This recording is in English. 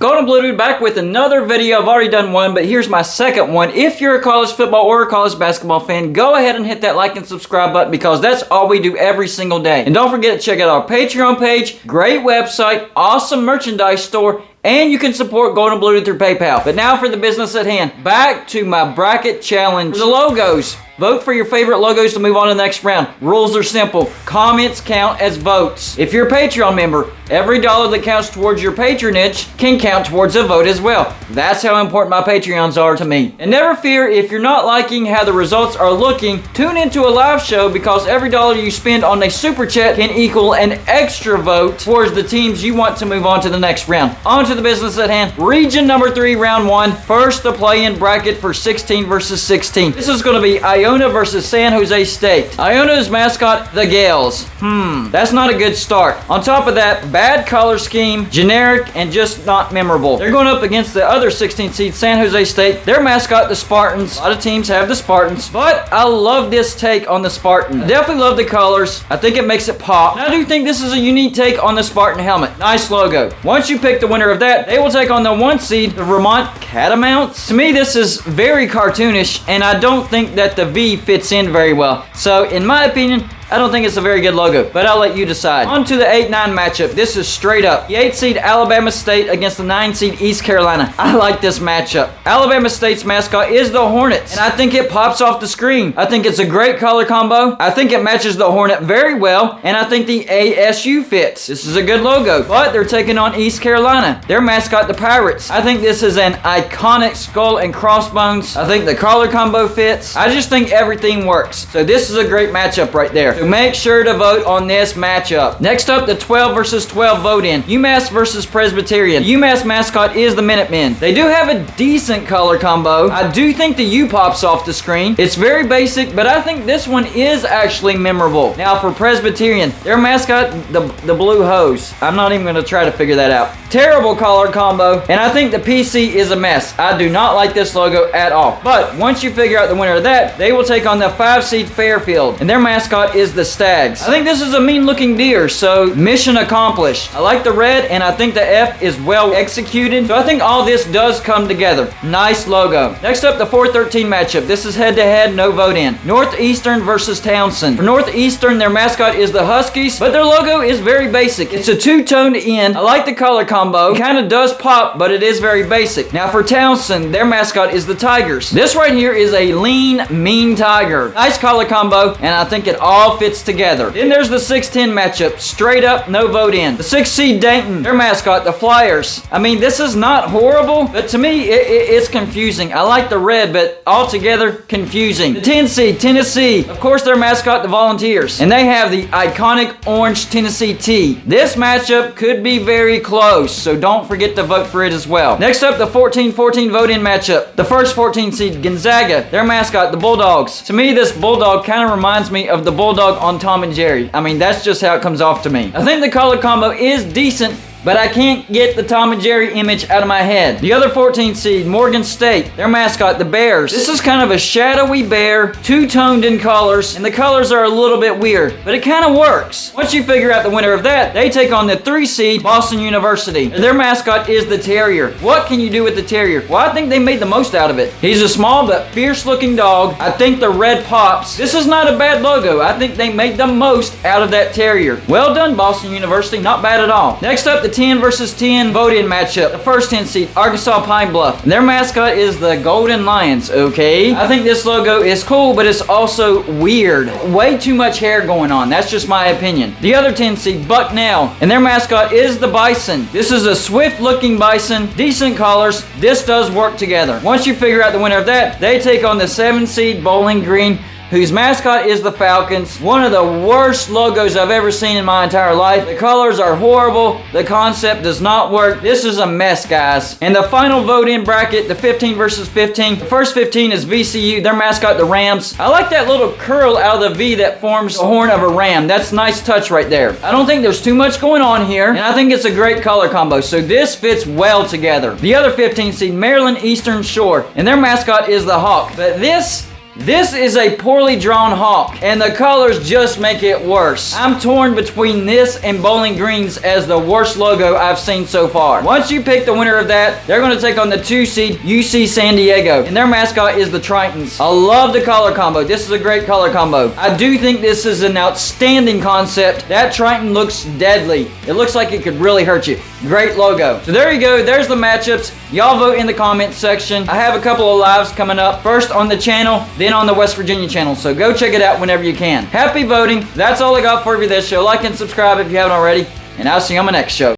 Golden Blue Dude back with another video. I've already done one, but here's my second one. If you're a college football or a college basketball fan, go ahead and hit that like and subscribe button because that's all we do every single day. And don't forget to check out our Patreon page, great website, awesome merchandise store, and you can support Golden Blue Dude through PayPal. But now for the business at hand. Back to my bracket challenge. For the logos. Vote for your favorite logos to move on to the next round. Rules are simple. Comments count as votes. If you're a Patreon member, every dollar that counts towards your patronage can count towards a vote as well. That's how important my Patreons are to me. And never fear, if you're not liking how the results are looking, tune into a live show because every dollar you spend on a super chat can equal an extra vote towards the teams you want to move on to the next round. On to the business at hand. Region number 3, round 1. First, the play-in bracket for 16 versus 16. This is going to be Iona versus San Jose State. Iona's mascot, the Gales. That's not a good start. On top of that, bad color scheme, generic, and just not memorable. They're going up against the other 16 seed, San Jose State. Their mascot, the Spartans. A lot of teams have the Spartans, but I love this take on the Spartan. I definitely love the colors. I think it makes it pop. And I do think this is a unique take on the Spartan helmet. Nice logo. Once you pick the winner of that, they will take on the 1 seed, the Vermont Catamounts. To me, this is very cartoonish, and I don't think that the V fits in very well. So, in my opinion, I don't think it's a very good logo, but I'll let you decide. On to the 8-9 matchup. This is straight up. The 8 seed Alabama State against the 9 seed East Carolina. I like this matchup. Alabama State's mascot is the Hornets, and I think it pops off the screen. I think it's a great color combo. I think it matches the Hornet very well, and I think the ASU fits. This is a good logo, but they're taking on East Carolina. Their mascot, the Pirates. I think this is an iconic skull and crossbones. I think the color combo fits. I just think everything works. So this is a great matchup right there. So make sure to vote on this matchup. Next up, the 12 versus 12 vote-in. UMass versus Presbyterian. UMass mascot is the Minutemen. They do have a decent color combo. I do think the U pops off the screen. It's very basic, but I think this one is actually memorable. Now for Presbyterian, their mascot, the blue hose. I'm not even going to try to figure that out. Terrible color combo, and I think the PC is a mess. I do not like this logo at all. But once you figure out the winner of that, they will take on the 5 seed Fairfield, and their mascot is the Stags. I think this is a mean looking deer, so mission accomplished. I like the red, and I think the F is well executed, so I think all this does come together. Nice logo. Next up, the 4-13 matchup. This is head to head, no vote in. Northeastern versus Townsend. For Northeastern, their mascot is the Huskies, but their logo is very basic. It's a two-toned in. I like the color combo. It kind of does pop, but it is very basic. Now for Townsend, their mascot is the Tigers. This right here is a lean, mean tiger. Nice color combo, and I think it all fits together. Then there's the 6-10 matchup. Straight up, no vote in. The 6 seed Dayton, their mascot, the Flyers. I mean, this is not horrible, but to me, it's confusing. I like the red, but altogether confusing. The 10 seed Tennessee, of course, their mascot, the Volunteers. And they have the iconic orange Tennessee T. This matchup could be very close, so don't forget to vote for it as well. Next up, the 14-14 vote-in matchup. The first 14 seed Gonzaga, their mascot, the Bulldogs. To me, this Bulldog kind of reminds me of the Bulldog on Tom and Jerry. I mean, that's just how it comes off to me. I think the color combo is decent, but I can't get the Tom and Jerry image out of my head. The other 14 seed, Morgan State, their mascot, the Bears. This is kind of a shadowy bear, two-toned in colors, and the colors are a little bit weird, but it kind of works. Once you figure out the winner of that, they take on the 3 seed, Boston University. Their mascot is the Terrier. What can you do with the Terrier? Well, I think they made the most out of it. He's a small but fierce-looking dog. I think the red pops. This is not a bad logo. I think they made the most out of that Terrier. Well done, Boston University. Not bad at all. Next up, the 10 versus 10 vote-in matchup. The first 10 seed, Arkansas Pine Bluff. Their mascot is the Golden Lions, okay? I think this logo is cool, but it's also weird. Way too much hair going on. That's just my opinion. The other 10 seed, Bucknell, and their mascot is the Bison. This is a swift-looking bison, decent colors. This does work together. Once you figure out the winner of that, they take on the 7 seed, Bowling Green, whose mascot is the Falcons. One of the worst logos I've ever seen in my entire life. The colors are horrible. The concept does not work. This is a mess, guys. And the final vote-in bracket, the 15 versus 15. The first 15 is VCU. Their mascot, the Rams. I like that little curl out of the V that forms the horn of a ram. That's a nice touch right there. I don't think there's too much going on here, and I think it's a great color combo, so this fits well together. The other 15 seed, Maryland Eastern Shore, and their mascot is the Hawk. But this This is a poorly drawn hawk, and the colors just make it worse. I'm torn between this and Bowling Green's as the worst logo I've seen so far. Once you pick the winner of that, they're going to take on the 2 seed UC San Diego, and their mascot is the Tritons. I love the color combo. This is a great color combo. I do think this is an outstanding concept. That Triton looks deadly. It looks like it could really hurt you. Great logo. So there you go. There's the matchups. Y'all vote in the comments section. I have a couple of lives coming up. First on the channel, then on the West Virginia channel. So go check it out whenever you can. Happy voting. That's all I got for you this show. Like and subscribe if you haven't already. And I'll see you on my next show.